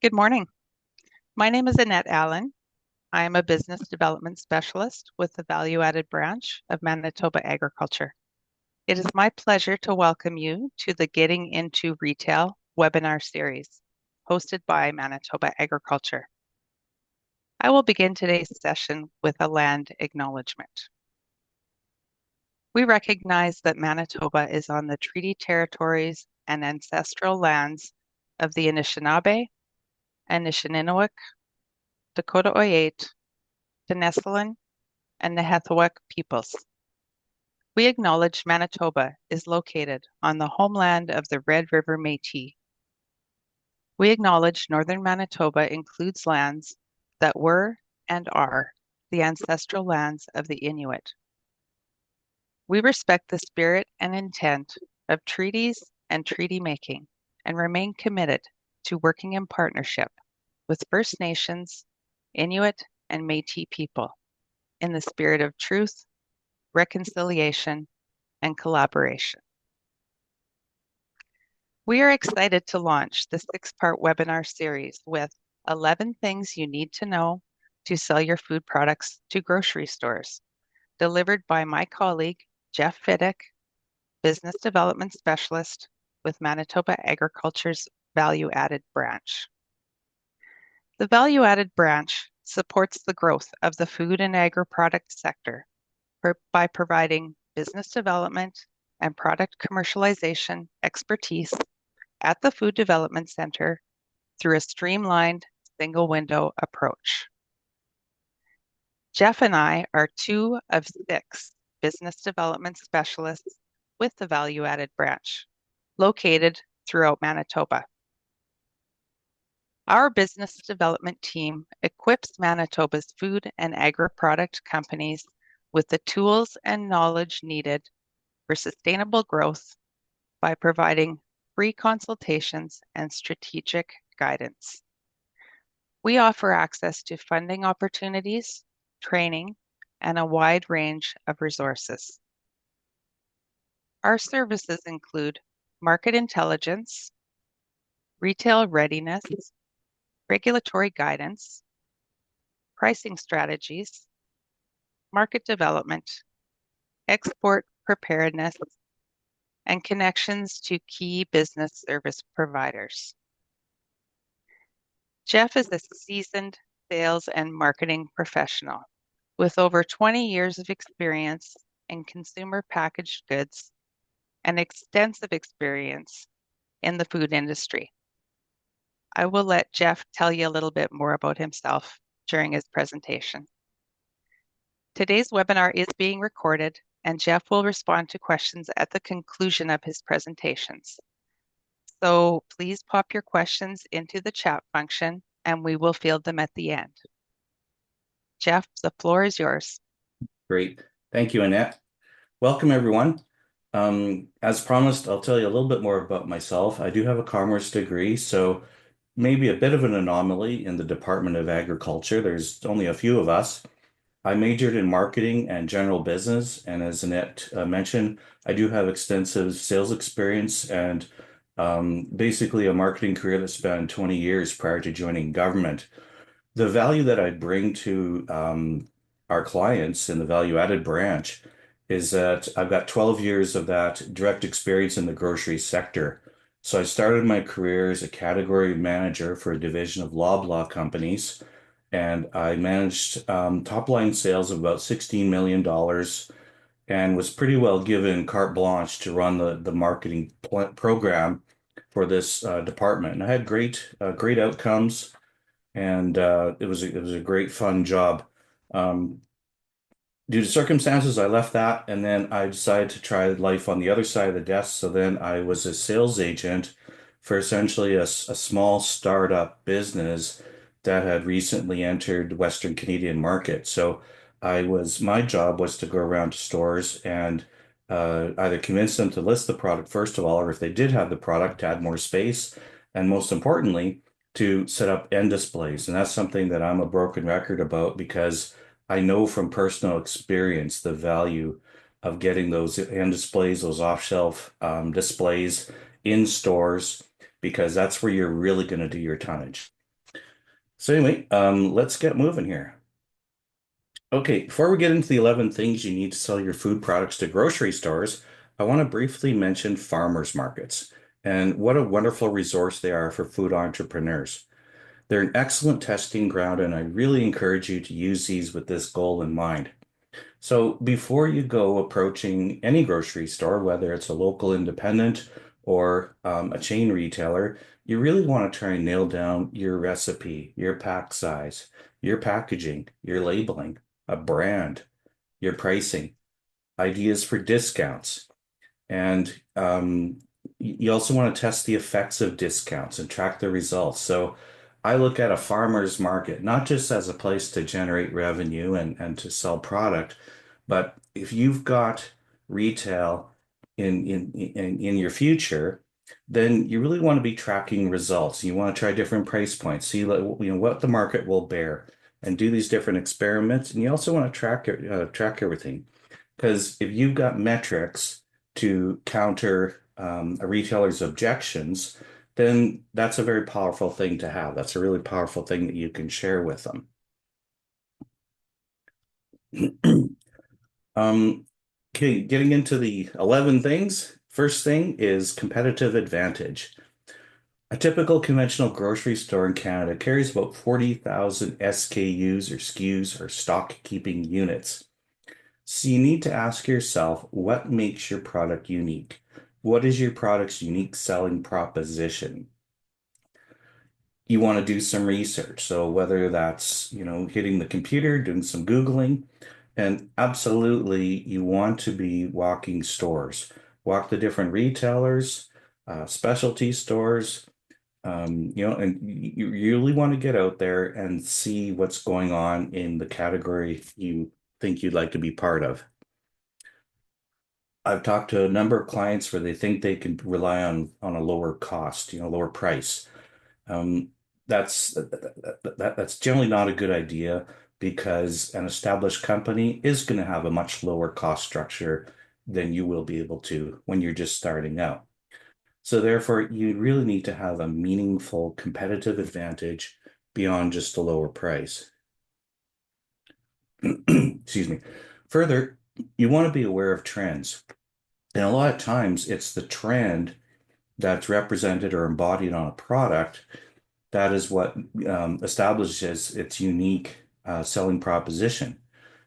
Good morning. My name is Annette Allen. I am a business development specialist with the value added branch of Manitoba Agriculture. It is my pleasure to welcome you to the Getting Into Retail webinar series hosted by Manitoba Agriculture. I will begin today's session with a land acknowledgement. We recognize that Manitoba is on the treaty territories and ancestral lands of the Anishinaabe, Anishinaabeg, Dakota Oyate, the Nessalan, and Nehethawak peoples. We acknowledge Manitoba is located on the homeland of the Red River Métis. We acknowledge northern Manitoba includes lands that were and are the ancestral lands of the Inuit. We respect the spirit and intent of treaties and treaty making and remain committed to working in partnership with First Nations, Inuit, and Métis people in the spirit of truth, reconciliation, and collaboration. We are excited to launch the 6-part webinar series with 11 things you need to know to sell your food products to grocery stores, delivered by my colleague, Jeff Fiddick, Business Development Specialist with Manitoba Agriculture's Value Added Branch. The Value Added Branch supports the growth of the food and agri-product sector by providing business development and product commercialization expertise at the Food Development Center through a streamlined single window approach. Jeff and I are 2 of 6 business development specialists with the Value Added Branch, located throughout Manitoba. Our business development team equips Manitoba's food and agri-product companies with the tools and knowledge needed for sustainable growth by providing free consultations and strategic guidance. We offer access to funding opportunities, training, and a wide range of resources. Our services include market intelligence, retail readiness, regulatory guidance, pricing strategies, market development, export preparedness, and connections to key business service providers. Jeff is a seasoned sales and marketing professional with over 20 years of experience in consumer packaged goods and extensive experience in the food industry. I will let Jeff tell you a little bit more about himself during his presentation. Today's webinar is being recorded, and Jeff will respond to questions at the conclusion of his presentations. So please pop your questions into the chat function and we will field them at the end. Jeff, the floor is yours. Great. Thank you, Annette. Welcome, everyone. As promised, I'll tell you a little bit more about myself. I do have a commerce degree, so maybe a bit of an anomaly in the Department of Agriculture. There's only a few of us. I majored in marketing and general business, and as Annette mentioned, I do have extensive sales experience and basically a marketing career that spanned 20 years prior to joining government. The value that I bring to our clients in the value-added branch is that I've got 12 years of that direct experience in the grocery sector. So I started my career as a category manager for a division of Loblaw companies, and I managed top-line sales of about $16 million and was pretty well given carte blanche to run the marketing program for this department. And I had great outcomes, and it was a great fun job. Due to circumstances, I left that, and then I decided to try life on the other side of the desk. So then I was a sales agent for essentially a small startup business that had recently entered Western Canadian market. So my job was to go around to stores and either convince them to list the product first of all, or if they did have the product, to add more space, and most importantly, to set up end displays. And that's something that I'm a broken record about because I know from personal experience the value of getting those end displays, those off-shelf displays in stores, because that's where you're really going to do your tonnage. So anyway, let's get moving here. Okay, before we get into the 11 things you need to sell your food products to grocery stores, I want to briefly mention farmers markets and what a wonderful resource they are for food entrepreneurs. They're an excellent testing ground, and I really encourage you to use these with this goal in mind. So before you go approaching any grocery store, whether it's a local independent or a chain retailer, you really want to try and nail down your recipe, your pack size, your packaging, your labeling, a brand, your pricing, ideas for discounts. And you also want to test the effects of discounts and track the results. So I look at a farmer's market not just as a place to generate revenue and to sell product, but if you've got retail in your future, then you really want to be tracking results. You want to try different price points, see what the market will bear, and do these different experiments. And you also want to track everything. Because if you've got metrics to counter a retailer's objections, then that's a very powerful thing to have. That's a really powerful thing that you can share with them. Okay, getting into the 11 things. First thing is competitive advantage. A typical conventional grocery store in Canada carries about 40,000 SKUs or SKUs or stock keeping units. So you need to ask yourself, what makes your product unique? What is your product's unique selling proposition? You want to do some research. So whether that's, hitting the computer, doing some Googling, and absolutely you want to be walking stores. Walk the different retailers, specialty stores, and you really want to get out there and see what's going on in the category you think you'd like to be part of. I've talked to a number of clients where they think they can rely on a lower cost, lower price. Um, that's generally not a good idea because an established company is going to have a much lower cost structure than you will be able to when you're just starting out. So therefore, you really need to have a meaningful competitive advantage beyond just a lower price. Excuse me. Further, you want to be aware of trends. And a lot of times it's the trend that's represented or embodied on a product that is what establishes its unique selling proposition.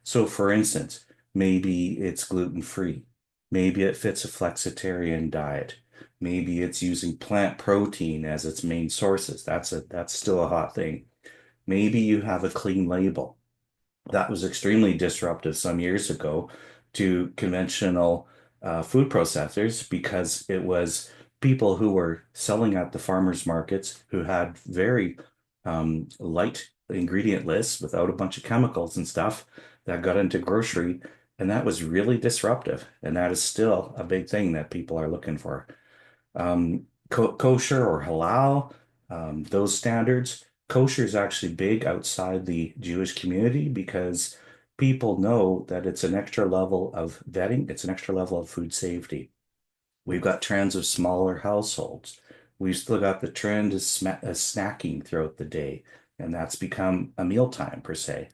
So, for instance, maybe it's gluten-free. Maybe it fits a flexitarian diet. Maybe it's using plant protein as its main sources. That's still a hot thing. Maybe you have a clean label that was extremely disruptive some years ago to conventional food processors because it was people who were selling at the farmers markets who had very light ingredient lists without a bunch of chemicals and stuff that got into grocery. And that was really disruptive. And that is still a big thing that people are looking for. Kosher or halal, those standards. Kosher is actually big outside the Jewish community because people know that it's an extra level of vetting, it's an extra level of food safety. We've got trends of smaller households. We've still got the trend of snacking throughout the day, and that's become a mealtime per se.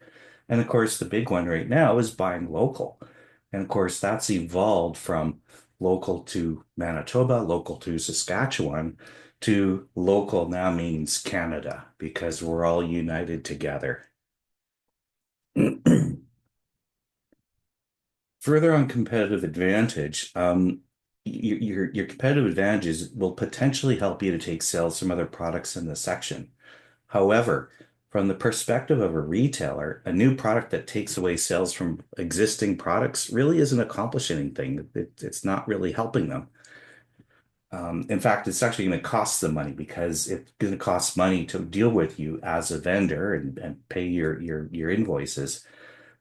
And of course, the big one right now is buying local. And of course, that's evolved from local to Manitoba, local to Saskatchewan, to local now means Canada because we're all united together. Further on competitive advantage, your competitive advantages will potentially help you to take sales from other products in the section. However, from the perspective of a retailer, a new product that takes away sales from existing products really isn't accomplishing anything. It's not really helping them. In fact, it's actually going to cost them money because it's going to cost money to deal with you as a vendor and pay your invoices.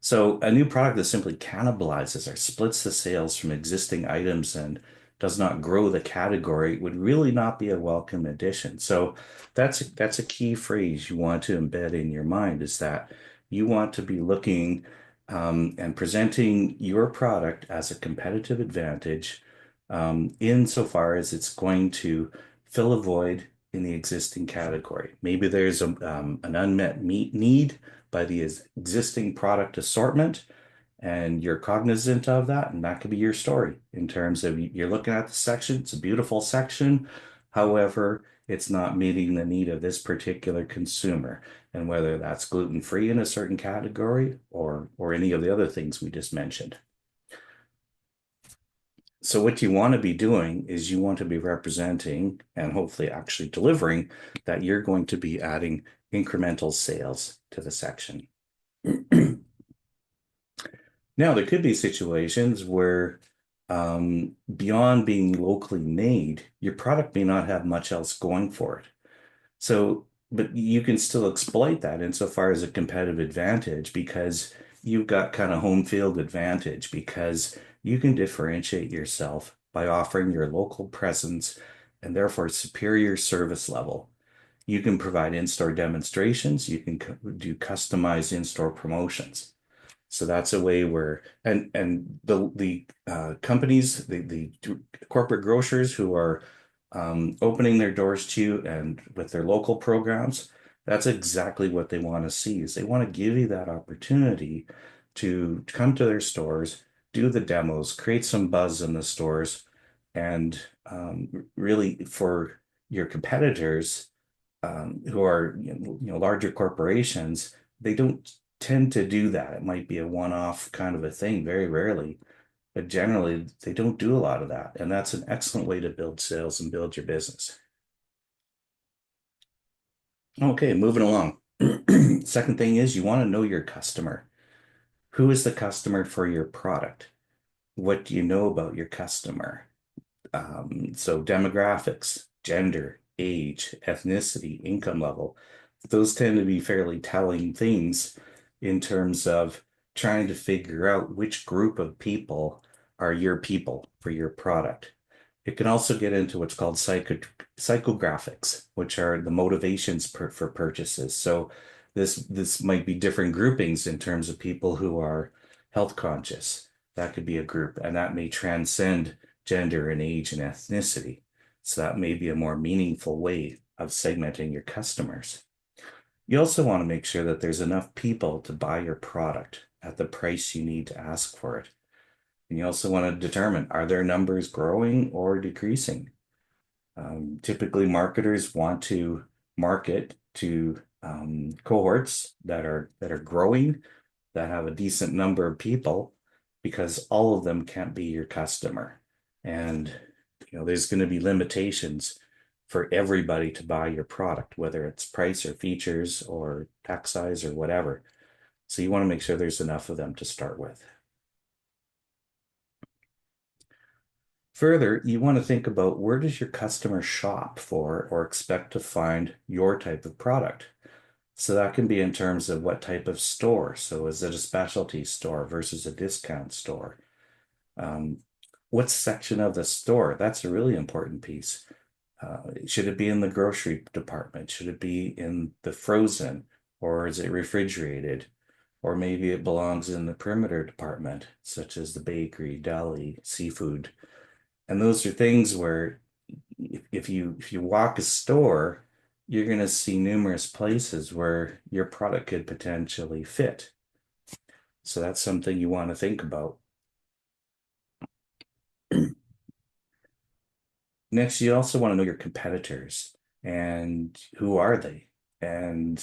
So a new product that simply cannibalizes or splits the sales from existing items and does not grow the category would really not be a welcome addition. So that's a key phrase you want to embed in your mind is that you want to be looking and presenting your product as a competitive advantage insofar as it's going to fill a void in the existing category. Maybe there's an unmet need by the existing product assortment, and you're cognizant of that, and that could be your story in terms of you're looking at the section. It's a beautiful section. However, it's not meeting the need of this particular consumer, and whether that's gluten-free in a certain category or any of the other things we just mentioned. So what you want to be doing is you want to be representing and hopefully actually delivering that you're going to be adding incremental sales to the section. Now, there could be situations where beyond being locally made, your product may not have much else going for it. So, but you can still exploit that insofar as a competitive advantage because you've got kind of home field advantage because you can differentiate yourself by offering your local presence and therefore superior service level. You can provide in-store demonstrations. You can do customized in-store promotions. So that's a way where and the companies, the corporate grocers who are opening their doors to you and with their local programs, that's exactly what they want to see is they want to give you that opportunity to come to their stores, do the demos, create some buzz in the stores, and really for your competitors who are larger corporations, they don't tend to do that. It might be a one-off kind of a thing, very rarely, but generally they don't do a lot of that. And that's an excellent way to build sales and build your business. Okay, moving along. Second thing is you want to know your customer. Who is the customer for your product? What do you know about your customer? So demographics, gender, age, ethnicity, income level, those tend to be fairly telling things in terms of trying to figure out which group of people are your people for your product. It can also get into what's called psychographics, which are the motivations for purchases. So this might be different groupings in terms of people who are health conscious. That could be a group, and that may transcend gender and age and ethnicity. So that may be a more meaningful way of segmenting your customers. You also want to make sure that there's enough people to buy your product at the price you need to ask for it. And you also want to determine, are their numbers growing or decreasing? Typically, marketers want to market to cohorts that are growing, that have a decent number of people, because all of them can't be your customer. And there's going to be limitations for everybody to buy your product, whether it's price or features or pack size or whatever. So you want to make sure there's enough of them to start with. Further, you want to think about where does your customer shop for or expect to find your type of product. So that can be in terms of what type of store. So is it a specialty store versus a discount store? What section of the store? That's a really important piece. Should it be in the grocery department? Should it be in the frozen? Or is it refrigerated? Or maybe it belongs in the perimeter department, such as the bakery, deli, seafood. And those are things where if you walk a store, you're going to see numerous places where your product could potentially fit. So that's something you want to think about. Next, you also want to know your competitors and who are they? And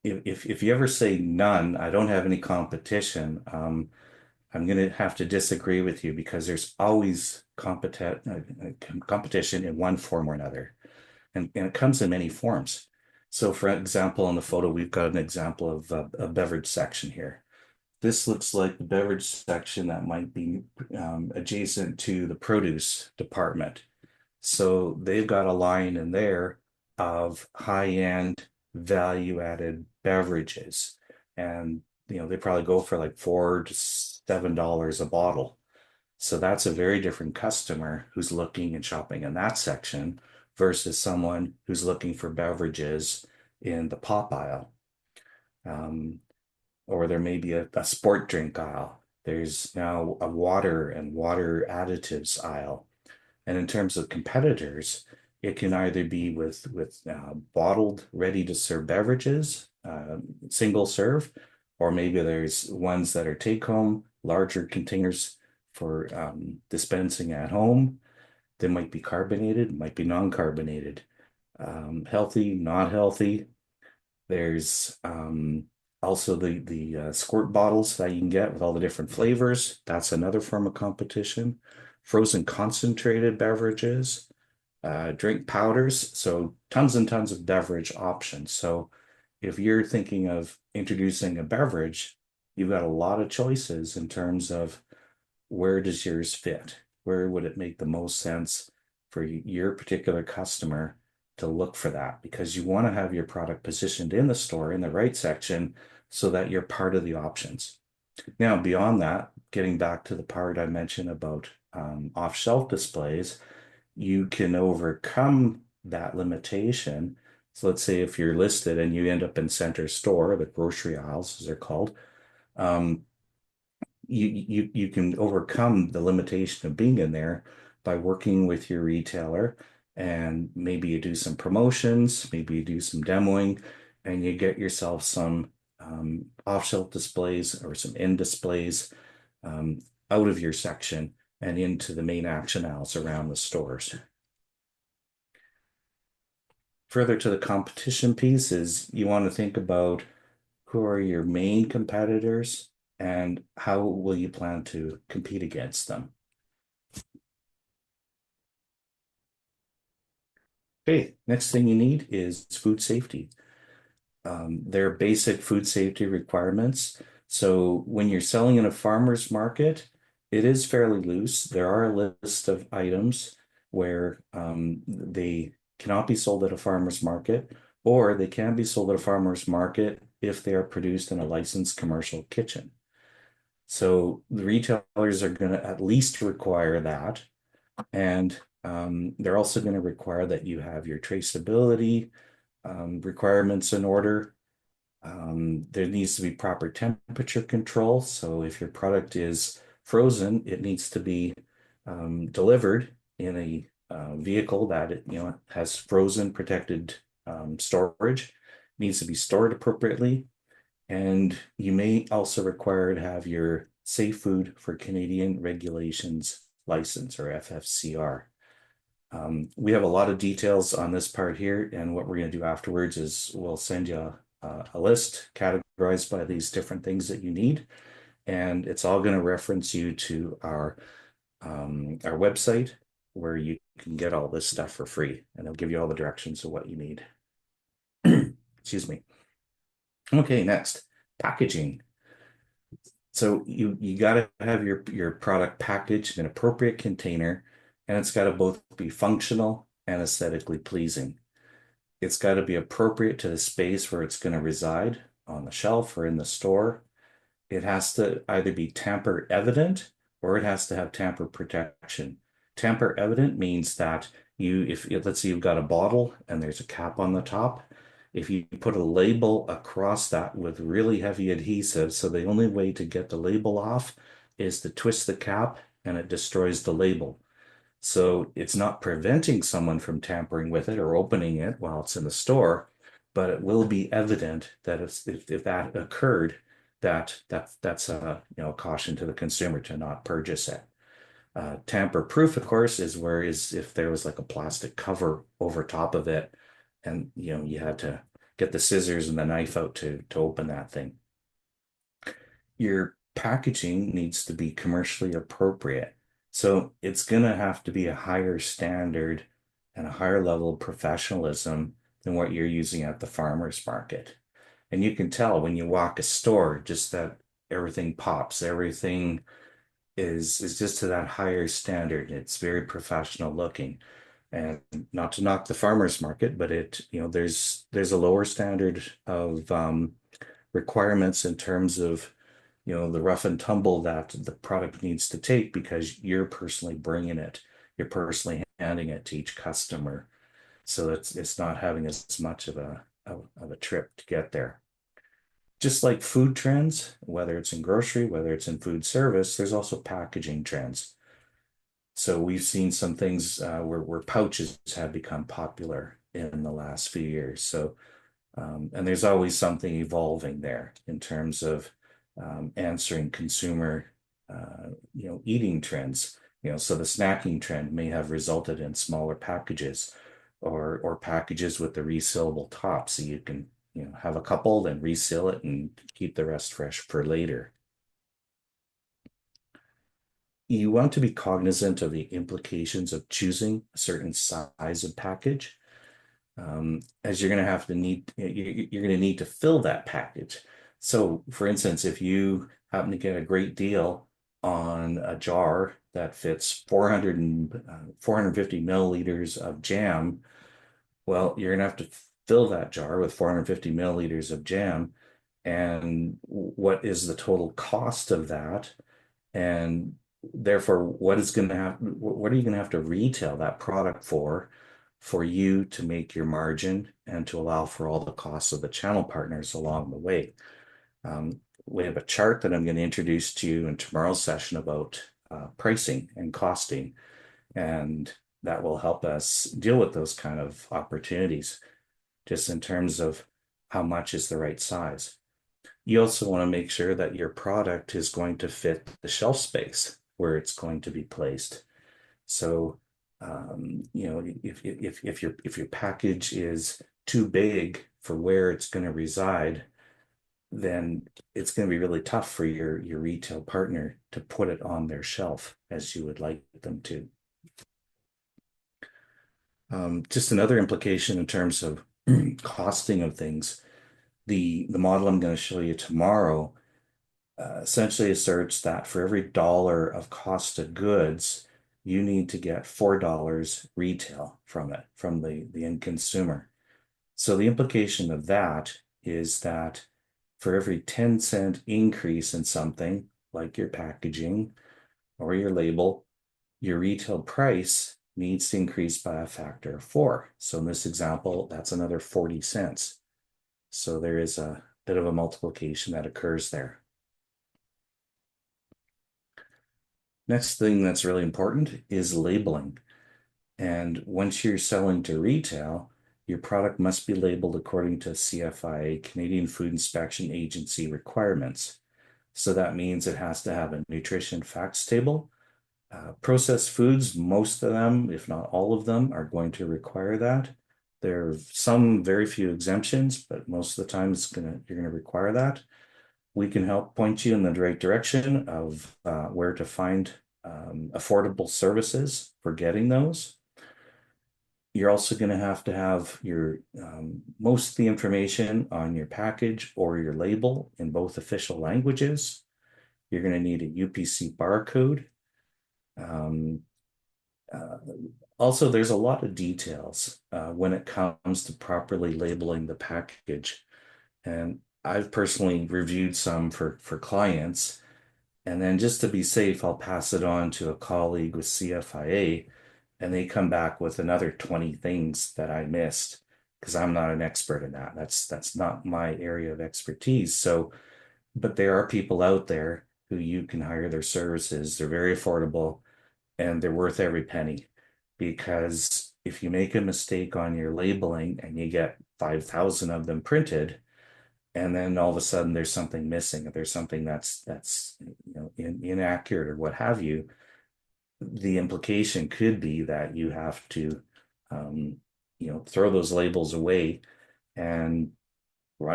if you ever say none, I don't have any competition, I'm going to have to disagree with you because there's always competition in one form or another. And it comes in many forms. So for example, on the photo, we've got an example of a beverage section here. This looks like the beverage section that might be adjacent to the produce department. So they've got a line in there of high-end value-added beverages. And they probably go for like $4 to $7 a bottle. So that's a very different customer who's looking and shopping in that section versus someone who's looking for beverages in the pop aisle. Or there may be a sport drink aisle. There's now a water and water additives aisle. And in terms of competitors, it can either be with bottled, ready-to-serve beverages, single serve, or maybe there's ones that are take-home, larger containers for dispensing at home. They might be carbonated, might be non-carbonated, healthy, not healthy. There's also the squirt bottles that you can get with all the different flavors. That's another form of competition. Frozen concentrated beverages, drink powders. So tons and tons of beverage options. So if you're thinking of introducing a beverage, you've got a lot of choices in terms of where does yours fit? Where would it make the most sense for your particular customer to look for that? Because you want to have your product positioned in the store in the right section so that you're part of the options. Now, beyond that, getting back to the part I mentioned about off-shelf displays, you can overcome that limitation. So let's say if you're listed and you end up in center store, the grocery aisles, as they're called, um, you can overcome the limitation of being in there by working with your retailer, and maybe you do some promotions, maybe you do some demoing, and you get yourself some off-shelf displays or some end displays um, out of your section and into the main action aisles around the stores. Further to the competition piece is you want to think about who are your main competitors and how will you plan to compete against them. Okay, next thing you need is food safety. There are basic food safety requirements. So when you're selling in a farmer's market, it is fairly loose. There are a list of items where they cannot be sold at a farmer's market, or they can be sold at a farmer's market if they are produced in a licensed commercial kitchen. So the retailers are going to at least require that. And they're also going to require that you have your traceability requirements in order. There needs to be proper temperature control. So if your product is frozen, it needs to be delivered in a vehicle that has frozen protected storage. It needs to be stored appropriately. And you may also require to have your Safe Food for Canadian Regulations license, or FFCR. We have a lot of details on this part here, and what we're going to do afterwards is we'll send you a list categorized by these different things that you need, and it's all going to reference you to our website where you can get all this stuff for free, and it'll give you all the directions of what you need. Excuse me. Okay, next, packaging. So you got to have your product packaged in an appropriate container, and it's got to both be functional and aesthetically pleasing. It's got to be appropriate to the space where it's going to reside on the shelf or in the store. It has to either be tamper evident or it has to have tamper protection. Tamper evident means that if let's say you've got a bottle and there's a cap on the top, if you put a label across that with really heavy adhesive, so the only way to get the label off is to twist the cap and it destroys the label. So it's not preventing someone from tampering with it or opening it while it's in the store, but it will be evident that if that occurred, that's a caution to the consumer to not purchase it. Tamper proof, of course, is if there was like a plastic cover over top of it, and you had to get the scissors and the knife out to open that thing. Your packaging needs to be commercially appropriate. So it's going to have to be a higher standard and a higher level of professionalism than what you're using at the farmer's market. And you can tell when you walk a store just that everything pops, everything is just to that higher standard. It's very professional looking. And not to knock the farmer's market, but there's a lower standard of requirements in terms of the rough and tumble that the product needs to take because you're personally bringing it, you're personally handing it to each customer, so it's not having as much of a trip to get there. Just like food trends, whether it's in grocery, whether it's in food service, there's also packaging trends. So we've seen some things where pouches have become popular in the last few years. So and there's always something evolving there in terms of answering consumer, eating trends. So the snacking trend may have resulted in smaller packages, or packages with the resealable top, so you can have a couple, then reseal it and keep the rest fresh for later. You want to be cognizant of the implications of choosing a certain size of package, as you're going to have to need you're going to need to fill that package. So, for instance, if you happen to get a great deal on a jar that fits 450 milliliters of jam, well, you're going to have to fill that jar with 450 milliliters of jam. And what is the total cost of that? And therefore, what are you going to have to retail that product for you to make your margin and to allow for all the costs of the channel partners along the way? We have a chart that I'm going to introduce to you in tomorrow's session about pricing and costing, and that will help us deal with those kind of opportunities, just in terms of how much is the right size. You also want to make sure that your product is going to fit the shelf space where it's going to be placed. So, if your package is too big for where it's going to reside, then it's going to be really tough for your retail partner to put it on their shelf as you would like them to. Just another implication in terms of costing of things. The model I'm going to show you tomorrow essentially asserts that for every dollar of cost of goods, you need to get $4 retail from it, from the end consumer. So the implication of that is that for every 10-cent increase in something like your packaging or your label, your retail price needs to increase by a factor of 4. So in this example, that's another 40 cents. So there is a bit of a multiplication that occurs there. Next thing that's really important is labeling. And once you're selling to retail, your product must be labeled according to CFIA, Canadian Food Inspection Agency requirements. So that means it has to have a nutrition facts table. Processed foods, most of them, if not all of them, are going to require that. There are some very few exemptions, but most of the time you're going to require that. We can help point you in the right direction of where to find affordable services for getting those. You're also going to have your most of the information on your package or your label in both official languages. You're going to need a UPC barcode. Um, uh, Also, there's a lot of details when it comes to properly labeling the package. And I've personally reviewed some for clients. And then just to be safe, I'll pass it on to a colleague with CFIA, and they come back with another 20 things that I missed because I'm not an expert in that. That's not my area of expertise. So, but there are people out there who you can hire their services. They're very affordable and they're worth every penny, because if you make a mistake on your labeling and you get 5,000 of them printed, and then all of a sudden there's something missing, if there's something that's inaccurate or what have you, the implication could be that you have to throw those labels away and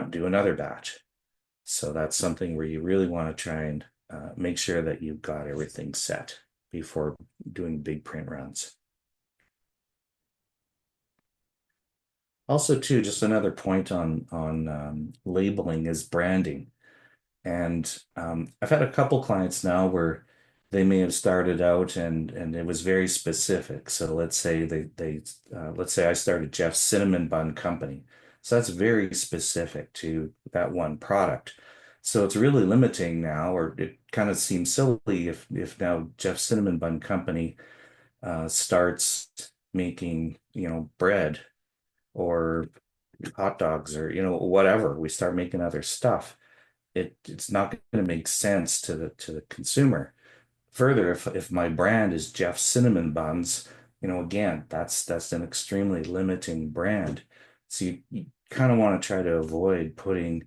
do another batch. So that's something where you really want to try and make sure that you've got everything set before doing big print runs. Also, too, just another point on labeling is branding. And I've had a couple clients now where they may have started out and it was very specific. So let's say let's say I started Jeff's Cinnamon Bun Company. So that's very specific to that one product. So it's really limiting now, or it kind of seems silly if now Jeff's Cinnamon Bun Company starts making, bread or hot dogs, or whatever. We start making other stuff. It's not going to make sense to the consumer Further, if my brand is Jeff's Cinnamon Buns, again, that's an extremely limiting brand. So you kind of want to try to avoid putting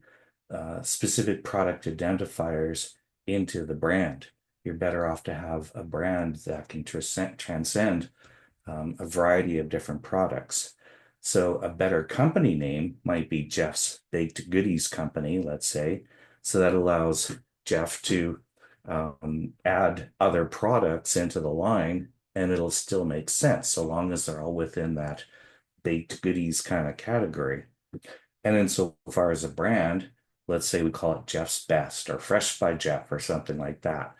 specific product identifiers into the brand. You're better off to have a brand that can transcend a variety of different products. So a better company name might be Jeff's Baked Goodies Company, let's say. So that allows Jeff to add other products into the line and it'll still make sense so long as they're all within that baked goodies kind of category. And then so far as a brand, let's say we call it Jeff's Best or Fresh by Jeff or something like that.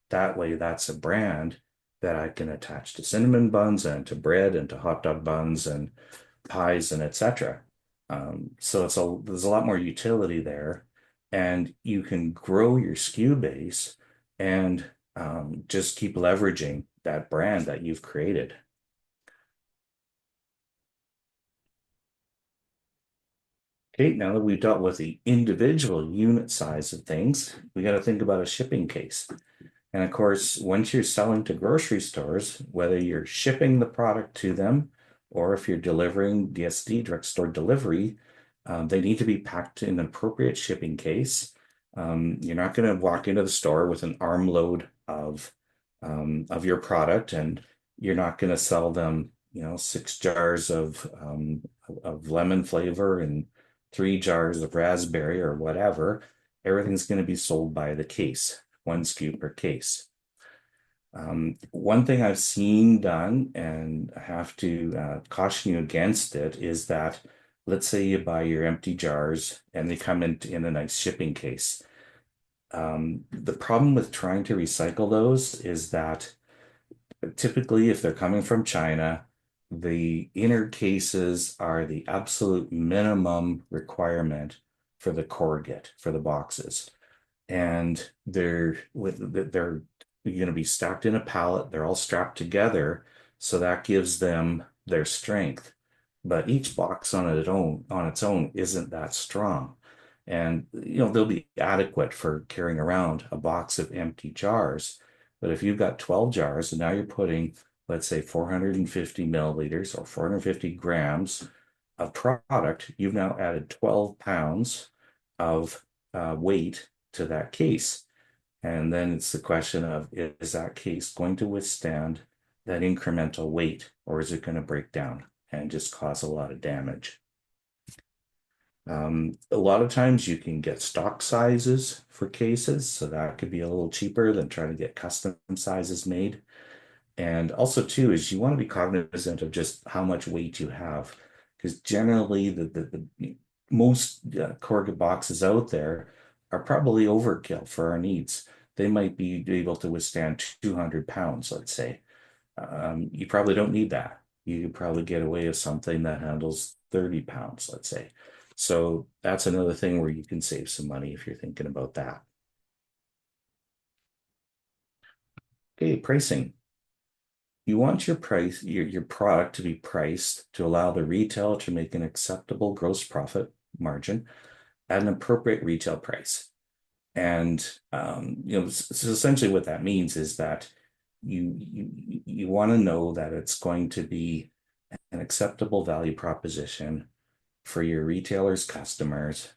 That way, that's a brand that I can attach to cinnamon buns and to bread and to hot dog buns and pies and etc. So there's a lot more utility there, and you can grow your SKU base and just keep leveraging that brand that you've created. Okay, now that we've dealt with the individual unit size of things, we got to think about a shipping case. And of course, once you're selling to grocery stores, whether you're shipping the product to them or if you're delivering DSD, direct store delivery, they need to be packed in an appropriate shipping case. You're not going to walk into the store with an armload of your product, and you're not going to sell them, 6 jars of lemon flavor and 3 jars of raspberry or whatever. Everything's going to be sold by the case, one SKU per case. One thing I've seen done, and I have to caution you against it, is that let's say you buy your empty jars and they come in a nice shipping case. The problem with trying to recycle those is that typically, if they're coming from China, the inner cases are the absolute minimum requirement for the corrugate for the boxes, and they're going to be stacked in a pallet. They're all strapped together, so that gives them their strength. But each box on its own isn't that strong. And they'll be adequate for carrying around a box of empty jars. But if you've got 12 jars and now you're putting, let's say, 450 milliliters or 450 grams of product, you've now added 12 pounds of weight to that case. And then it's the question of, is that case going to withstand that incremental weight, or is it going to break down and just cause a lot of damage? A lot of times you can get stock sizes for cases, so that could be a little cheaper than trying to get custom sizes made. And also too is you want to be cognizant of just how much weight you have, because generally the most corrugate boxes out there are probably overkill for our needs. They might be able to withstand 200 pounds, let's say. You probably don't need that. You could probably get away with something that handles 30 pounds, let's say. So that's another thing where you can save some money if you're thinking about that. Okay, pricing. You want your product to be priced to allow the retailer to make an acceptable gross profit margin at an appropriate retail price. And so essentially what that means is that you want to know that it's going to be an acceptable value proposition for your retailers' customers,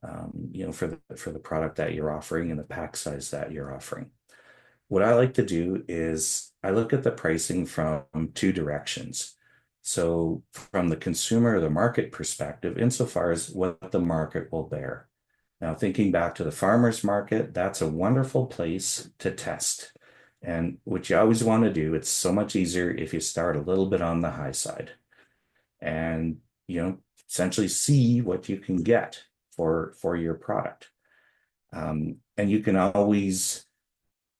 for the product that you're offering and the pack size that you're offering. What I like to do is I look at the pricing from two directions. So from the consumer or the market perspective, insofar as what the market will bear. Now, thinking back to the farmer's market, that's a wonderful place to test. And what you always want to do, it's so much easier if you start a little bit on the high side and, essentially see what you can get for your product. And you can always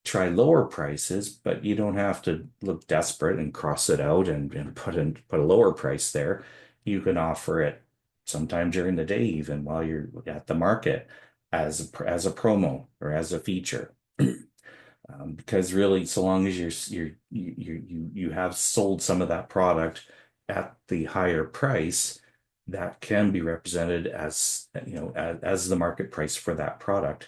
try lower prices, but you don't have to look desperate and cross it out and put a lower price there. You can offer it sometime during the day, even while you're at the market, as a promo or as a feature. Because really, so long as you have sold some of that product at the higher price, that can be represented as as the market price for that product.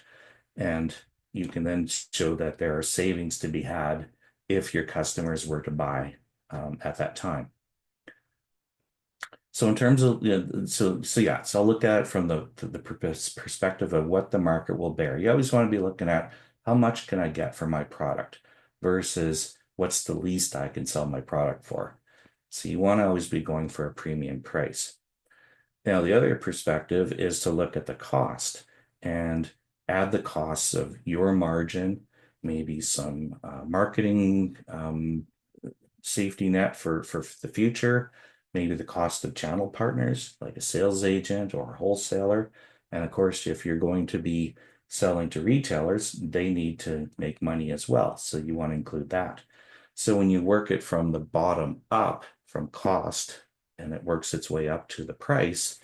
And you can then show that there are savings to be had if your customers were to buy at that time. So in terms of, so I'll look at it from the perspective of what the market will bear. You always want to be looking at how much can I get for my product versus what's the least I can sell my product for. So you want to always be going for a premium price. Now, the other perspective is to look at the cost and add the costs of your margin, maybe some marketing safety net for the future, maybe the cost of channel partners like a sales agent or a wholesaler. And of course, if you're going to be selling to retailers, they need to make money as well. So you want to include that. So when you work it from the bottom up, from cost, and it works its way up to the price,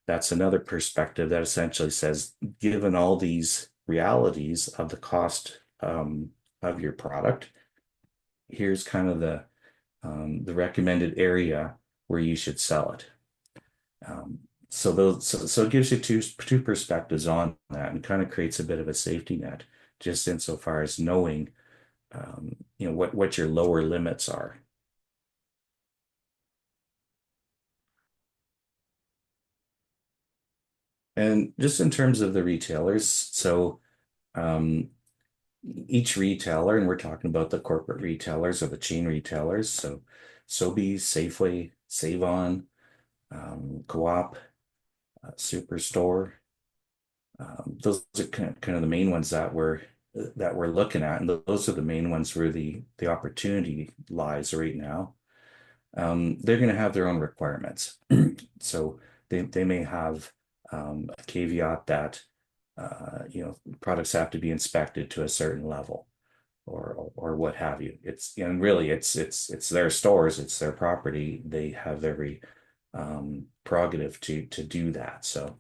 that's another perspective that essentially says, given all these realities of the cost of your product, here's kind of the recommended area where you should sell it. So it gives you two perspectives on that, and kind of creates a bit of a safety net, just insofar as knowing what your lower limits are. And just in terms of the retailers, so um, each retailer, and we're talking about the corporate retailers or the chain retailers, so Sobeys, Safeway, Save-On, Co-op, Superstore. Those are kind of the main ones that we're looking at, and those are the main ones where the opportunity lies right now. They're going to have their own requirements, so they may have a caveat that products have to be inspected to a certain level, or what have you. And really it's their stores, it's their property. They have every prerogative to do that. So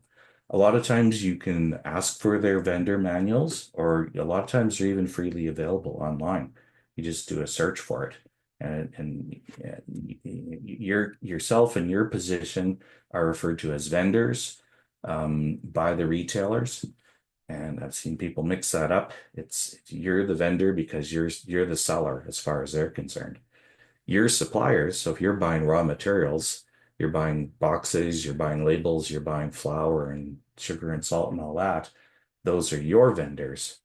a lot of times you can ask for their vendor manuals, or a lot of times they're even freely available online. You just do a search for it, and yourself and your position are referred to as vendors by the retailers. And I've seen people mix that up. You're the vendor because you're the seller as far as they're concerned. Your suppliers, so if you're buying raw materials, you're buying boxes, you're buying labels, you're buying flour and sugar and salt and all that, those are your vendors,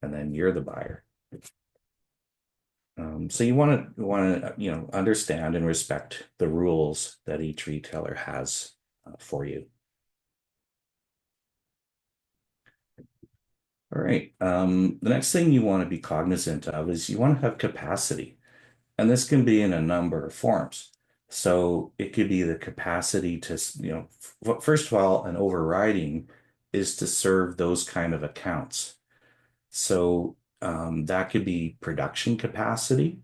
and then you're the buyer. So you want to understand and respect the rules that each retailer has for you. All right. The next thing you want to be cognizant of is you want to have capacity. And this can be in a number of forms. So it could be the capacity to, first of all, an overriding is to serve those kind of accounts. So that could be production capacity.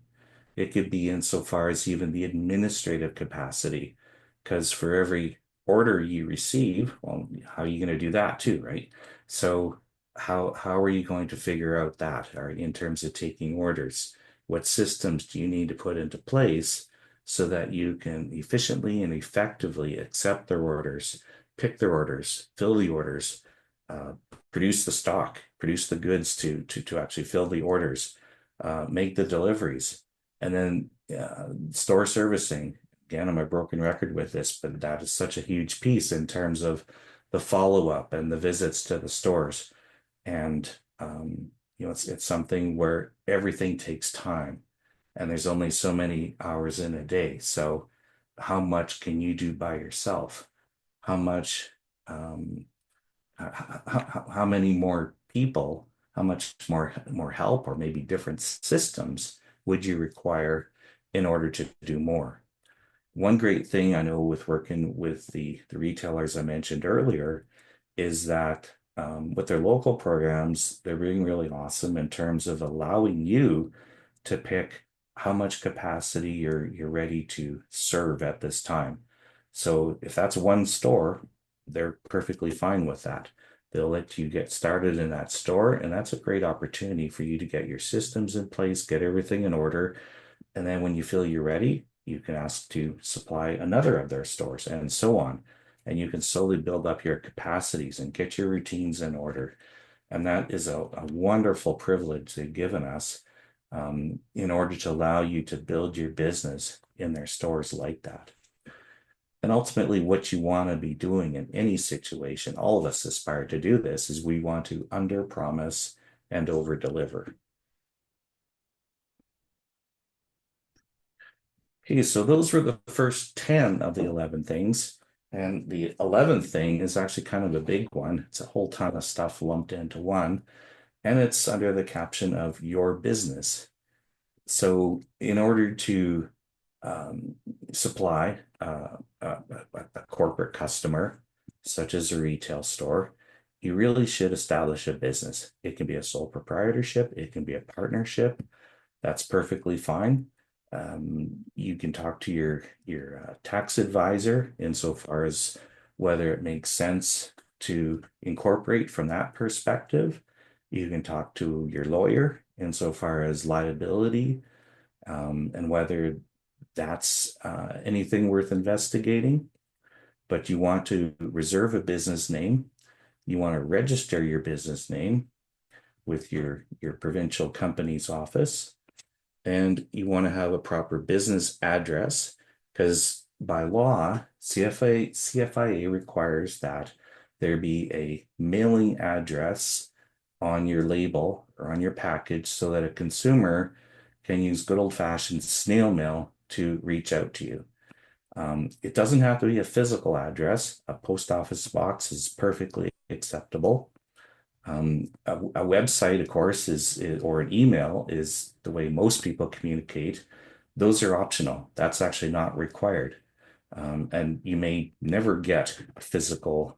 It could be insofar as even the administrative capacity, because for every order you receive, well, how are you going to do that too, right? So how are you going to figure out that, or in terms of taking orders? What systems do you need to put into place so that you can efficiently and effectively accept their orders, pick their orders, fill the orders, produce the stock, produce the goods to actually fill the orders, make the deliveries, and then store servicing. Again, I'm a broken record with this, but that is such a huge piece in terms of the follow-up and the visits to the stores. And it's something where everything takes time, and there's only so many hours in a day. So how much can you do by yourself? How much how many more people, how much more help, or maybe different systems would you require in order to do more? One great thing I know with working with the retailers I mentioned earlier is that with their local programs, they're being really awesome in terms of allowing you to pick how much capacity you're ready to serve at this time. So if that's one store, they're perfectly fine with that. They'll let you get started in that store, and that's a great opportunity for you to get your systems in place, get everything in order. And then when you feel you're ready, you can ask to supply another of their stores, and so on. And you can slowly build up your capacities and get your routines in order. And that is a wonderful privilege they've given us in order to allow you to build your business in their stores like that. And ultimately, what you want to be doing in any situation, all of us aspire to do this, is we want to under promise and over deliver. Okay, so those were the first 10 of the 11 things. And the 11th thing is actually kind of a big one. It's a whole ton of stuff lumped into one, and it's under the caption of your business. So, in order to um, supply a corporate customer, such as a retail store, you really should establish a business. It can be a sole proprietorship, it can be a partnership. That's perfectly fine. You can talk to your tax advisor insofar as whether it makes sense to incorporate from that perspective. You can talk to your lawyer insofar as liability and whether that's anything worth investigating. But you want to reserve a business name. You want to register your business name with your provincial company's office, and you want to have a proper business address because by law, CFIA requires that there be a mailing address on your label or on your package so that a consumer can use good old-fashioned snail mail to reach out to you. It doesn't have to be a physical address. A post office box is perfectly acceptable. A website, of course, is or an email is the way most people communicate. Those are optional. That's actually not required. And you may never get a physical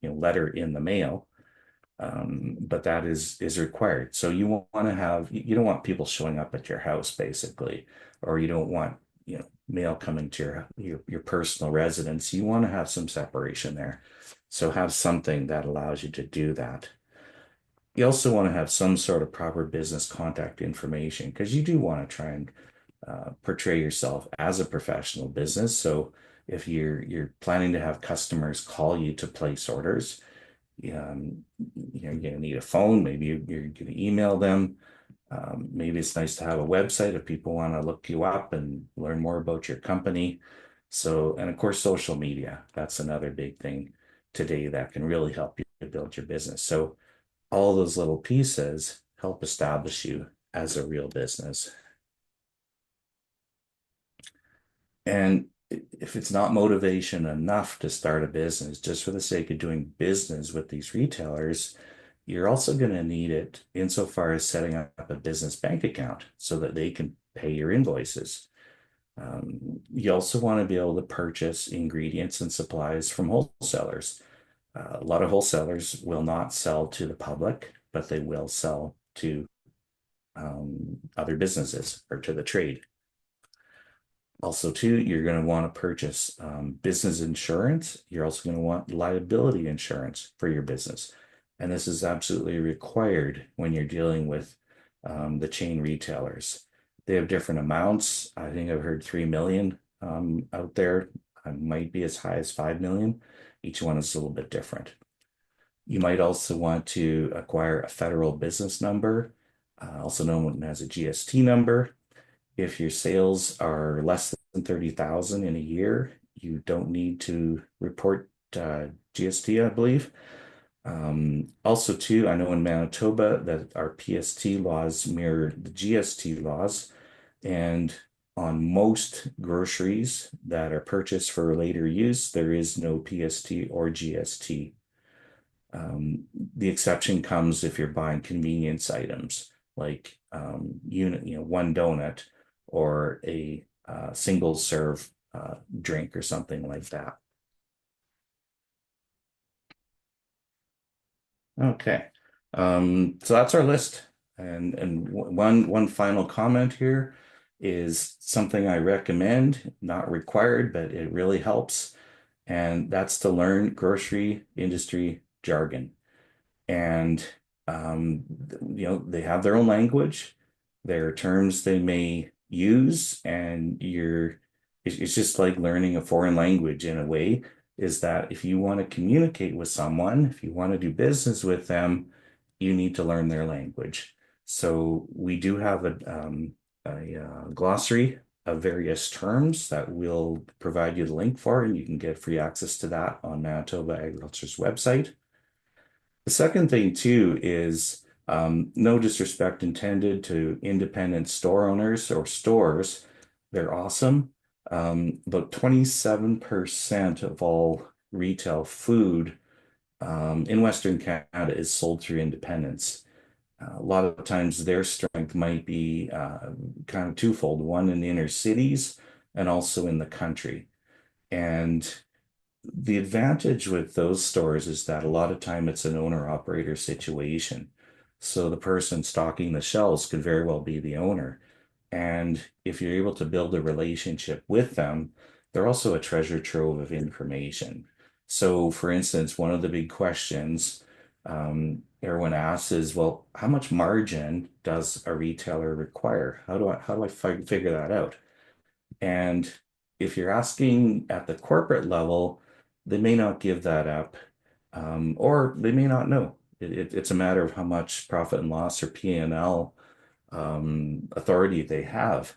letter in the mail, but that is required. So you want to have you don't want people showing up at your house basically, or you don't want mail coming to your personal residence. You want to have some separation there. So have something that allows you to do that. You also want to have some sort of proper business contact information because you do want to try and portray yourself as a professional business. So if you're planning to have customers call you to place orders, you're going to need a phone. Maybe you're going to email them. Maybe it's nice to have a website if people want to look you up and learn more about your company. So, and of course, social media. That's another big thing today that can really help you build your business. So all those little pieces help establish you as a real business. And if it's not motivation enough to start a business just for the sake of doing business with these retailers, you're also going to need it insofar as setting up a business bank account so that they can pay your invoices. You also want to be able to purchase ingredients and supplies from wholesalers. A lot of wholesalers will not sell to the public, but they will sell to other businesses or to the trade. Also, too, you're going to want to purchase business insurance. You're also going to want liability insurance for your business. And this is absolutely required when you're dealing with the chain retailers. They have different amounts. I think I've heard 3 million out there. It might be as high as 5 million. Each one is a little bit different. You might also want to acquire a federal business number, also known as a GST number. If your sales are less than 30,000 in a year, you don't need to report GST, I believe. Also, too, I know in Manitoba that our PST laws mirror the GST laws, and on most groceries that are purchased for later use, there is no PST or GST. The exception comes if you're buying convenience items like one donut or a single serve drink or something like that. Okay, so that's our list. And one final comment here is something I recommend, not required, but it really helps, and that's to learn grocery industry jargon. And they have their own language, there are terms they may use, and it's just like learning a foreign language in a way. is that if you want to communicate with someone, if you want to do business with them, you need to learn their language. So we do have a glossary of various terms that we'll provide you the link for, and you can get free access to that on Manitoba Agriculture's website. The second thing too is no disrespect intended to independent store owners or stores. They're awesome. About 27% of all retail food in Western Canada is sold through independents. A lot of times their strength might be kind of twofold, one in the inner cities and also in the country. And the advantage with those stores is that a lot of time it's an owner operator situation. So the person stocking the shelves could very well be the owner. And if you're able to build a relationship with them, they're also a treasure trove of information. So, for instance, one of the big questions everyone asks is, well, how much margin does a retailer require? How do I figure that out? And if you're asking at the corporate level, they may not give that up, or they may not know. It's a matter of how much profit and loss or P&L authority they have.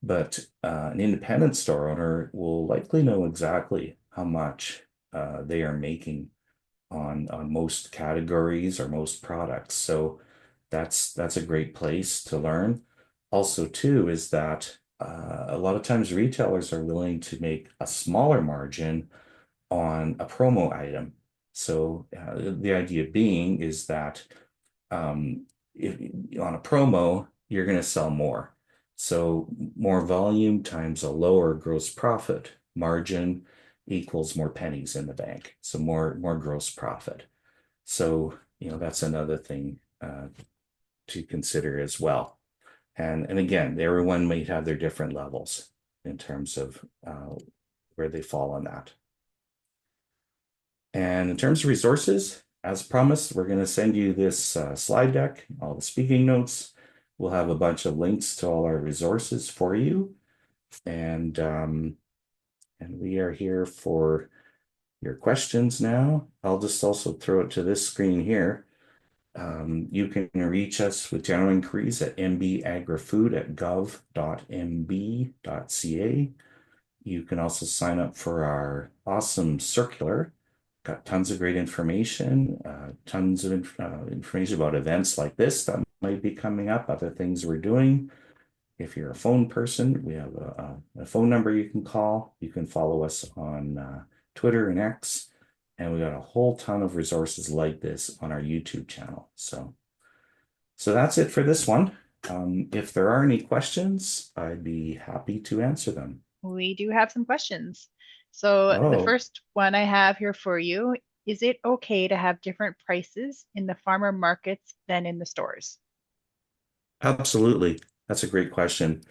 But an independent store owner will likely know exactly how much they are making on most categories or most products. So that's a great place to learn. Also, too, is that a lot of times retailers are willing to make a smaller margin on a promo item. So the idea being is that if on a promo, you're going to sell more. So more volume times a lower gross profit margin equals more pennies in the bank. So more gross profit. So, that's another thing to consider as well. And again, everyone might have their different levels in terms of where they fall on that. And in terms of resources, as promised, we're going to send you this slide deck, all the speaking notes. We'll have a bunch of links to all our resources for you. And we are here for your questions now. I'll just also throw it to this screen here. You can reach us with general inquiries at mbagrifood@gov.mb.ca. You can also sign up for our awesome circular. Got tons of great information, tons of information about events like this that might be coming up, other things we're doing. If you're a phone person, we have a phone number you can call. You can follow us on Twitter and X, and we got a whole ton of resources like this on our YouTube channel. So that's it for this one. If there are any questions, I'd be happy to answer them. We do have some questions. So the Oh, first one I have here for you, is it okay to have different prices in the farmer markets than in the stores? absolutely. That's a great question.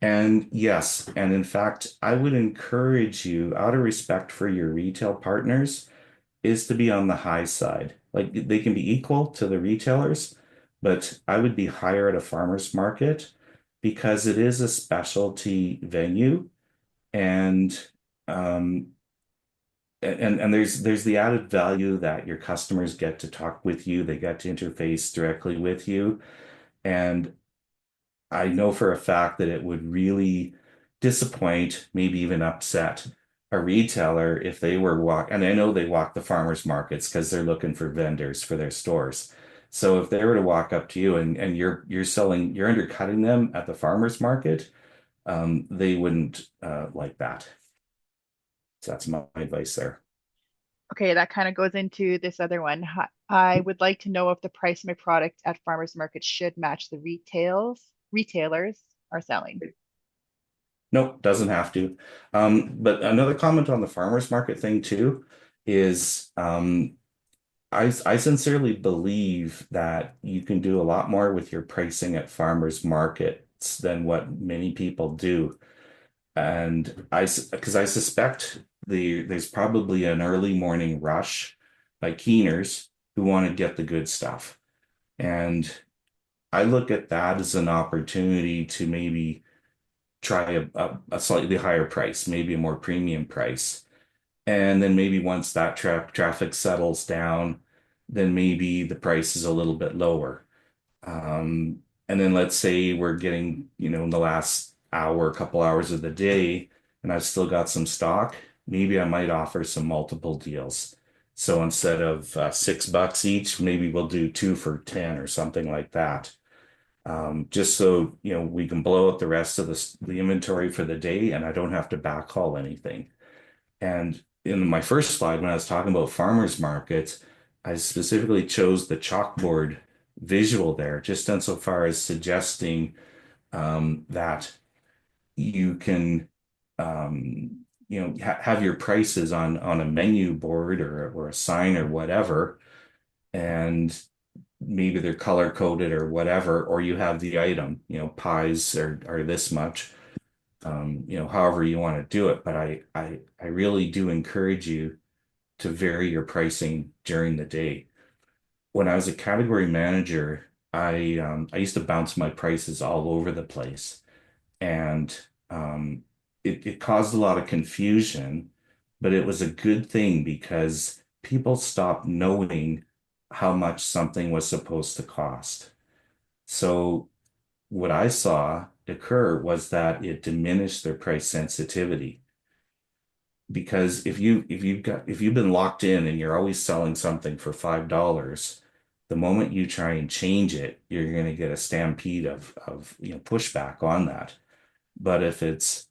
And yes, and in fact, I would encourage you, out of respect for your retail partners, is to be on the high side. Like they can be equal to the retailers, but I would be higher at a farmer's market because it is a specialty venue, and um and there's the added value that your customers get to talk with you, they get to interface directly with you. And I know for a fact that it would really disappoint, maybe even upset a retailer if they were and I know they walk the farmers markets because they're looking for vendors for their stores. So if they were to walk up to you and you're undercutting them at the farmers market, they wouldn't like that. So that's my advice there. Okay, that kind of goes into this other one. I would like to know if the price of my product at farmers market should match the retailers are selling. Nope, doesn't have to. But another comment on the farmers market thing too is I sincerely believe that you can do a lot more with your pricing at farmers markets than what many people do. And because I suspect there's probably an early morning rush by keeners who want to get the good stuff. And I look at that as an opportunity to maybe try a slightly higher price, maybe a more premium price. And then maybe once that traffic settles down, then maybe the price is a little bit lower. And then let's say we're getting, in the last hour, couple hours of the day, and I've still got some stock, maybe I might offer some multiple deals. So instead of $6 each, maybe we'll do two for 10 or something like that. Just so, we can blow out the rest of the inventory for the day and I don't have to backhaul anything. And in my first slide, when I was talking about farmers markets, I specifically chose the chalkboard visual there, just insofar as suggesting that you can, have your prices on a menu board or a sign or whatever, and maybe they're color coded or whatever, or you have the item, pies are this much, however you want to do it. But I really do encourage you to vary your pricing during the day. When I was a category manager, I used to bounce my prices all over the place, and it caused a lot of confusion, but it was a good thing because people stopped knowing how much something was supposed to cost. So what I saw occur was that it diminished their price sensitivity. Because if you've been locked in and you're always selling something for $5, the moment you try and change it, you're going to get a stampede of pushback on that. But if it's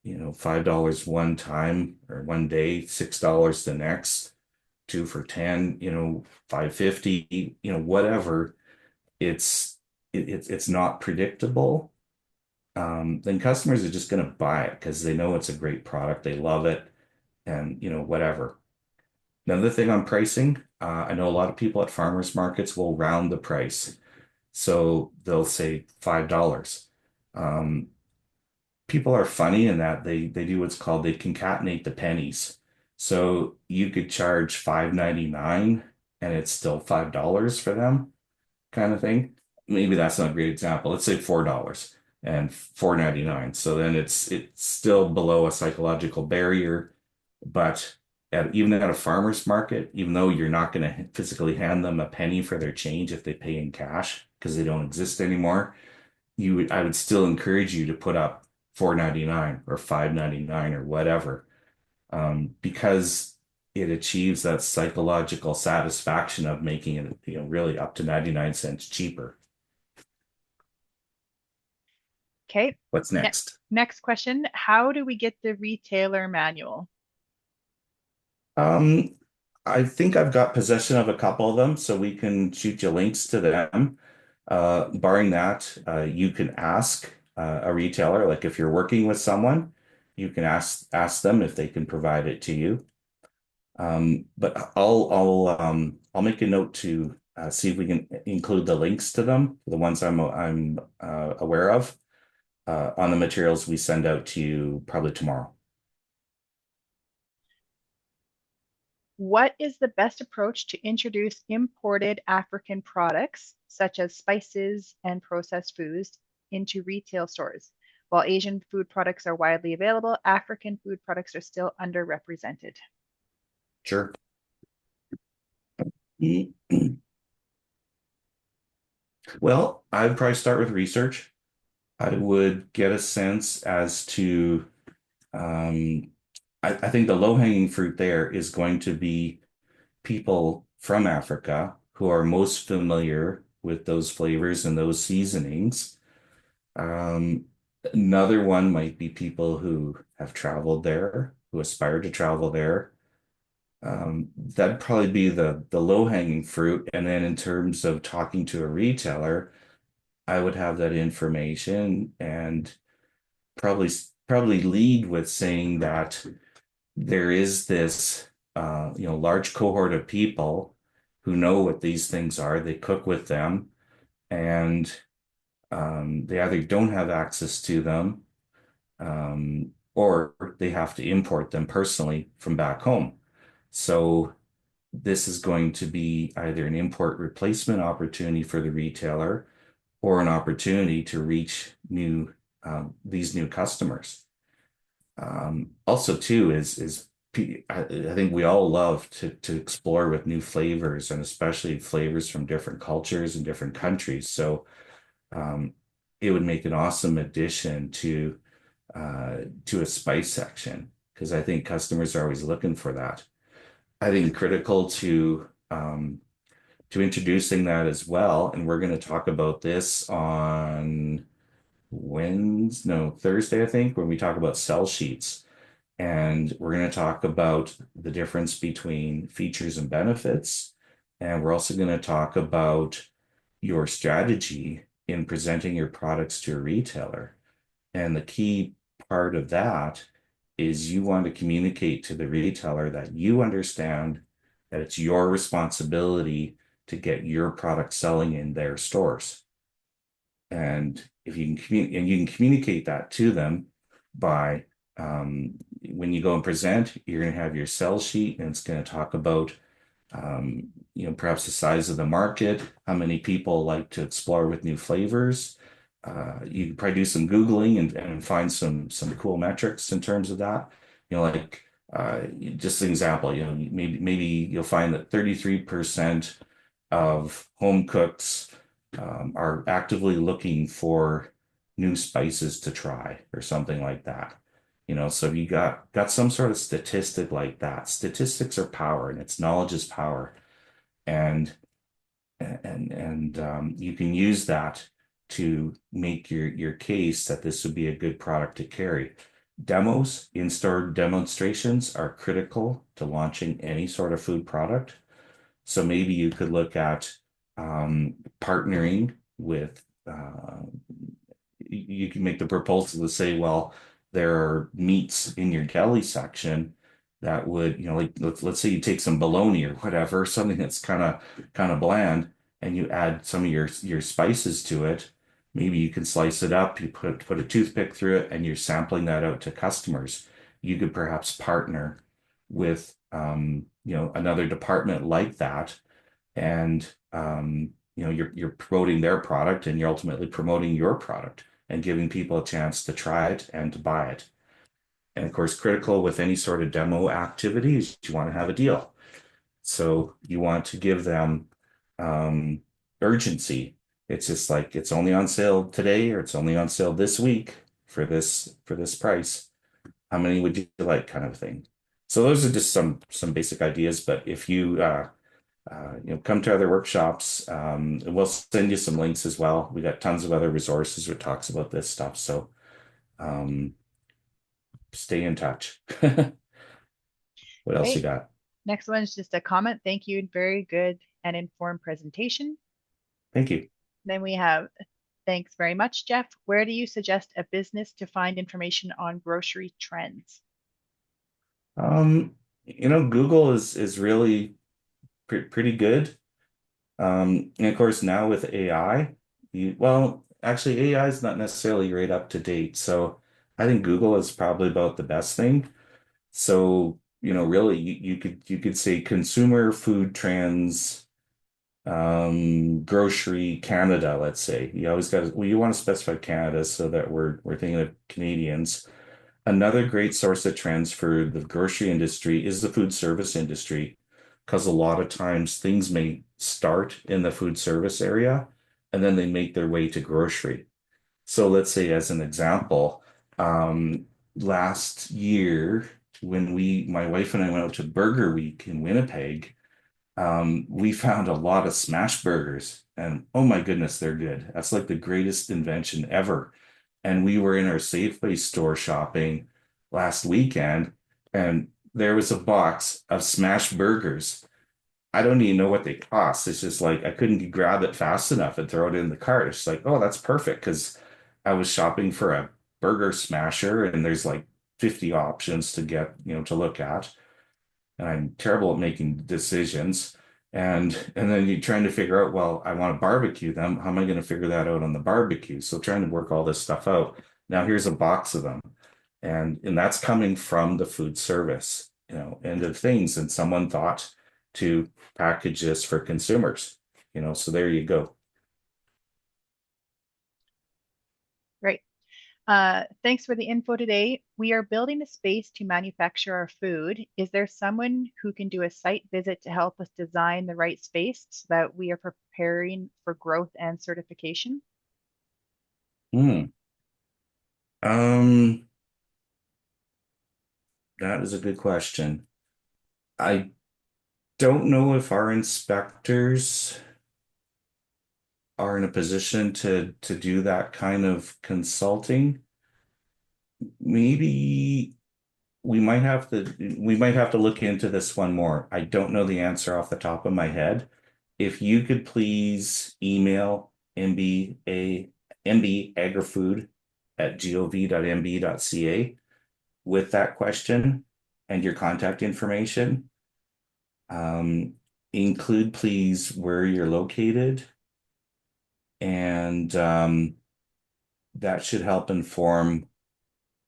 $5 one time or one day, $6 the next, two for 10, 5.50, whatever, it's not predictable. Then customers are just going to buy it because they know it's a great product, they love it, and whatever. Another thing on pricing, I know a lot of people at farmers markets will round the price. So they'll say $5. People are funny in that they do what's called, they concatenate the pennies. So you could charge $5.99 and it's still $5 for them, kind of thing. Maybe that's not a great example. Let's say $4 and $4.99. So then it's still below a psychological barrier. But even at a farmer's market, even though you're not going to physically hand them a penny for their change if they pay in cash because they don't exist anymore, I would still encourage you to put up $4.99 or $5.99 or whatever, because it achieves that psychological satisfaction of making it, really up to 99 cents cheaper. Okay. What's next? Next question. How do we get the retailer manual? I think I've got possession of a couple of them, so we can shoot you links to them. Barring that, you can ask a retailer, like if you're working with someone, you can ask them if they can provide it to you. But I'll make a note to see if we can include the links to them, the ones I'm aware of, on the materials we send out to you probably tomorrow. What is the best approach to introduce imported African products, such as spices and processed foods, into retail stores? While Asian food products are widely available, African food products are still underrepresented. Sure. Well, I'd probably start with research. I would get a sense as to, I think the low-hanging fruit there is going to be people from Africa who are most familiar with those flavors and those seasonings. Another one might be people who have traveled there, who aspire to travel there. That'd probably be the low-hanging fruit. And then in terms of talking to a retailer, I would have that information and probably lead with saying that there is this large cohort of people who know what these things are. They cook with them, and they either don't have access to them, or they have to import them personally from back home. So this is going to be either an import replacement opportunity for the retailer or an opportunity to reach these new customers. Also, too, is I think we all love to explore with new flavors, and especially flavors from different cultures and different countries. So um, it would make an awesome addition to a spice section, because I think customers are always looking for that. I think critical to introducing that as well, and we're going to talk about this on Wednesday, no, Thursday, I think, when we talk about sell sheets. And we're going to talk about the difference between features and benefits. And we're also going to talk about your strategy in presenting your products to a retailer. And the key part of that is you want to communicate to the retailer that you understand that it's your responsibility to get your product selling in their stores. And if you can communicate that to them by when you go and present, you're going to have your sell sheet, and it's going to talk about perhaps the size of the market, how many people like to explore with new flavors. You can probably do some Googling and find some cool metrics in terms of that. Like just an example, maybe you'll find that 33% of home cooks are actively looking for new spices to try or something like that. So if you got some sort of statistic like that, statistics are power, and it's knowledge is power. And you can use that to make your case that this would be a good product to carry. Demos, in-store demonstrations are critical to launching any sort of food product. So maybe you could look at partnering with, you can make the proposal to say, well, there are meats in your deli section that would, like let's say you take some bologna or whatever, something that's kind of bland, and you add some of your spices to it. Maybe you can slice it up, you put a toothpick through it, and you're sampling that out to customers. You could perhaps partner with another department like that, and you're promoting their product, and you're ultimately promoting your product and giving people a chance to try it and to buy it. And of course, critical with any sort of demo activities, you want to have a deal. So you want to give them urgency. It's just like it's only on sale today, or it's only on sale this week for this price. How many would you like, kind of thing. So those are just some basic ideas. But if you come to other workshops, we'll send you some links as well. We got tons of other resources that talks about this stuff. So stay in touch. What else you Great. got? Next one is just a comment. Thank you. Very good and informed presentation. Thank you. Then we have, thanks very much, Jeff. Where do you suggest a business to find information on grocery trends? Google is really pretty good. And of course, now with AI, well, actually, AI is not necessarily right up to date. So I think Google is probably about the best thing. So, really, you could say consumer food trends, grocery Canada, let's say. You always got well, you want to specify Canada so that we're thinking of Canadians. Another great source of trends for the grocery industry is the food service industry, because a lot of times things may start in the food service area and then they make their way to grocery. So let's say, as an example, last year when my wife and I went out to Burger Week in Winnipeg, we found a lot of smash burgers, and oh my goodness, they're good. That's like the greatest invention ever. And we were in our Safeway store shopping last weekend, and there was a box of smash burgers. I don't even know what they cost. It's just like I couldn't grab it fast enough and throw it in the cart. It's like, oh, that's perfect, because I was shopping for a burger smasher, and there's like 50 options to get, to look at. And I'm terrible at making decisions. And then you're trying to figure out, well, I want to barbecue them. How am I going to figure that out on the barbecue? So trying to work all this stuff out. Now here's a box of them. And that's coming from the food service, end of things. And someone thought to package this for consumers, so there you go. Great. Thanks for the info today. We are building a space to manufacture our food. Is there someone who can do a site visit to help us design the right space so that we are preparing for growth and certification? Hmm. Um, that is a good question. I don't know if our inspectors are in a position to do that kind of consulting. Maybe we might have to look into this one more. I don't know the answer off the top of my head. If you could please email mbaagrifood at gov.mb.ca with that question and your contact information. Um, Include please where you're located, and that should help inform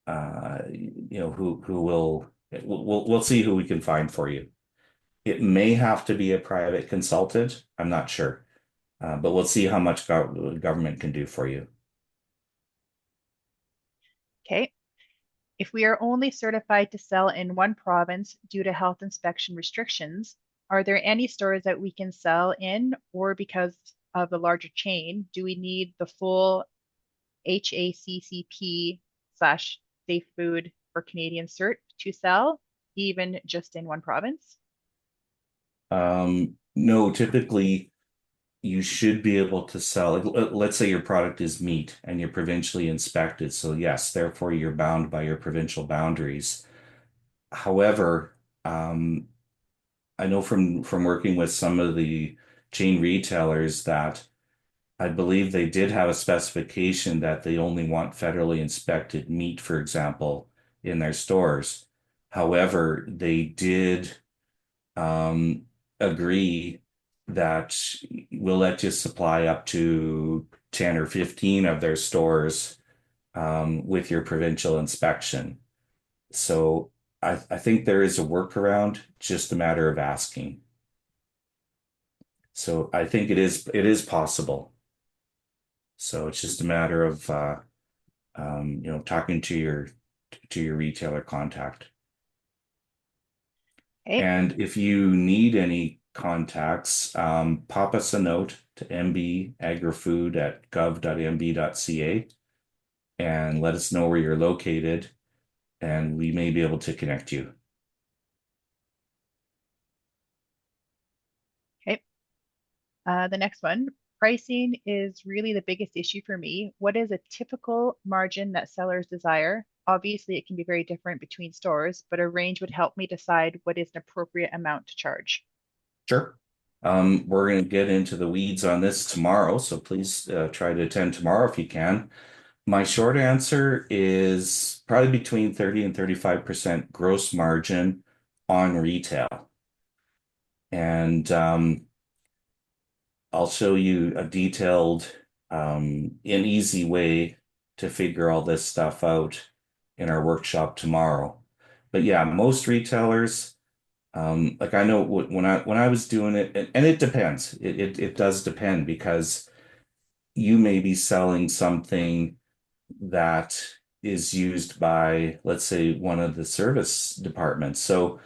who will we'll see who we can find for you. It may have to be a private consultant. I'm not sure, but we'll see how much government can do for you. Okay. If we are only certified to sell in one province due to health inspection restrictions, are there any stores that we can sell in, or because of the larger chain, do we need the full HACCP slash safe food for Canadian cert to sell, even just in one province? No, typically you should be able to sell. Let's say your product is meat and you're provincially inspected. So yes, therefore you're bound by your provincial boundaries. However, I know from working with some of the chain retailers that I believe they did have a specification that they only want federally inspected meat, for example, in their stores. However, they did um, agree that we'll let you supply up to 10 or 15 of their stores with your provincial inspection. So I think there is a workaround, just a matter of asking. So I think it is possible. So it's just a matter of talking to your retailer contact. Okay. And if you need any contacts, pop us a note to mbagrifood@gov.mb.ca and let us know where you're located, and we may be able to connect you. Okay. The next one, pricing is really the biggest issue for me. What is a typical margin that sellers desire? Obviously, it can be very different between stores, but a range would help me decide what is an appropriate amount to charge. Sure. We're going to get into the weeds on this tomorrow, so please try to attend tomorrow if you can. My short answer is probably between 30 and 35% gross margin on retail. And I'll show you a detailed an easy way to figure all this stuff out in our workshop tomorrow. But yeah, most retailers, like I know when I was doing it, and it depends. It does depend because you may be selling something that is used by, let's say, one of the service departments. So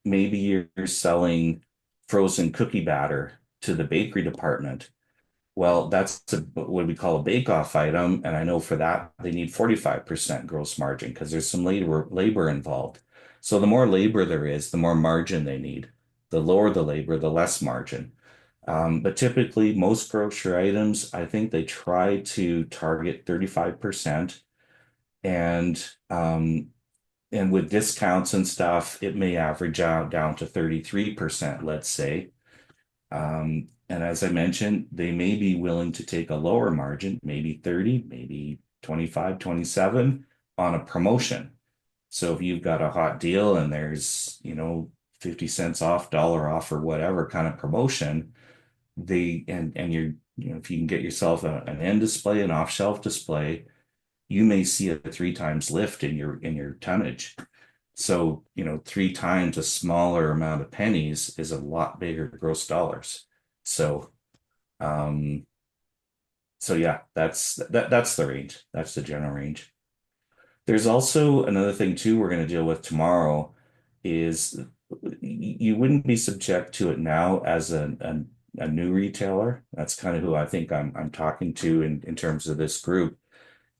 maybe you're selling frozen cookie batter to the bakery department. Well, that's what we call a bake-off item, and I know for that they need 45% gross margin because there's some labor involved. So the more labor there is, the more margin they need. The lower the labor, the less margin. But typically, most grocery items, I think they try to target 35%, and with discounts and stuff, it may average out down to 33%, let's say. And as I mentioned, they may be willing to take a lower margin, maybe 30, maybe 25, 27 on a promotion. So if you've got a hot deal and there's, 50 cents off, dollar off, or whatever kind of promotion, and you're, if you can get yourself an end display, an off-shelf display, you may see a 3 times lift in your tonnage. So, 3 times a smaller amount of pennies is a lot bigger gross dollars. So, um, so yeah, that's the range. That's the general range. There's also another thing too we're going to deal with tomorrow is you wouldn't be subject to it now as a new retailer. That's kind of who I think I'm talking to in terms of this group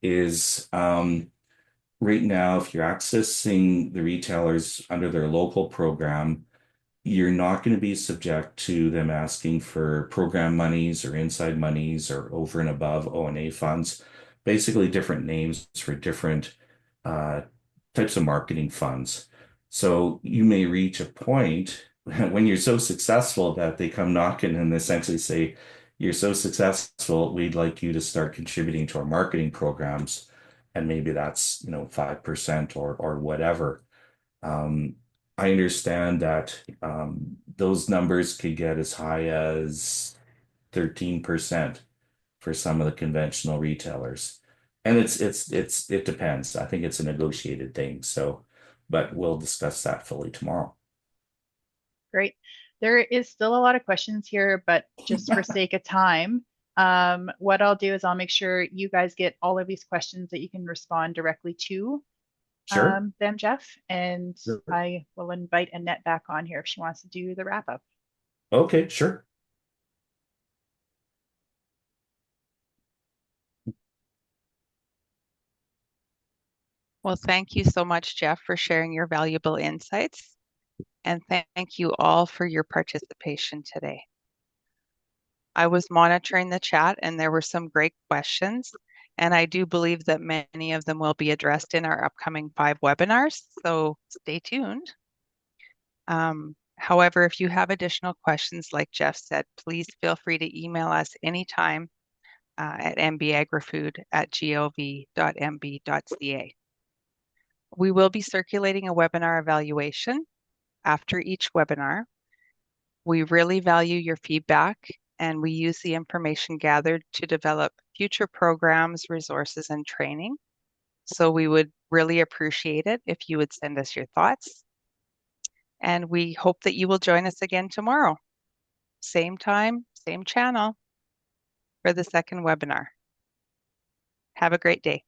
is right now, if you're accessing the retailers under their local program, you're not going to be subject to them asking for program monies or inside monies or over and above O&A funds, basically different names for different uh, types of marketing funds. So you may reach a point when you're so successful that they come knocking and essentially say, "You're so successful, we'd like you to start contributing to our marketing programs." And maybe that's, 5% or whatever. Um, I understand that those numbers could get as high as 13% for some of the conventional retailers. And it depends. I think it's a negotiated thing. So, but we'll discuss that fully tomorrow. Great. There is still a lot of questions here, but just for sake of time, what I'll do is I'll make sure you guys get all of these questions that you can respond directly to Sure. them, Jeff, and Sure. I will invite Annette back on here if she wants to do the wrap up. Okay, sure. Well, thank you so much, Jeff, for sharing your valuable insights. And thank you all for your participation today. I was monitoring the chat and there were some great questions. And I do believe that many of them will be addressed in our upcoming 5 webinars. So stay tuned. However, if you have additional questions, like Jeff said, please feel free to email us anytime at mbagrofood@gov.mb.ca. We will be circulating a webinar evaluation after each webinar. We really value your feedback and we use the information gathered to develop future programs, resources, and training. So we would really appreciate it if you would send us your thoughts. And we hope that you will join us again tomorrow. Same time, same channel for the second webinar. Have a great day.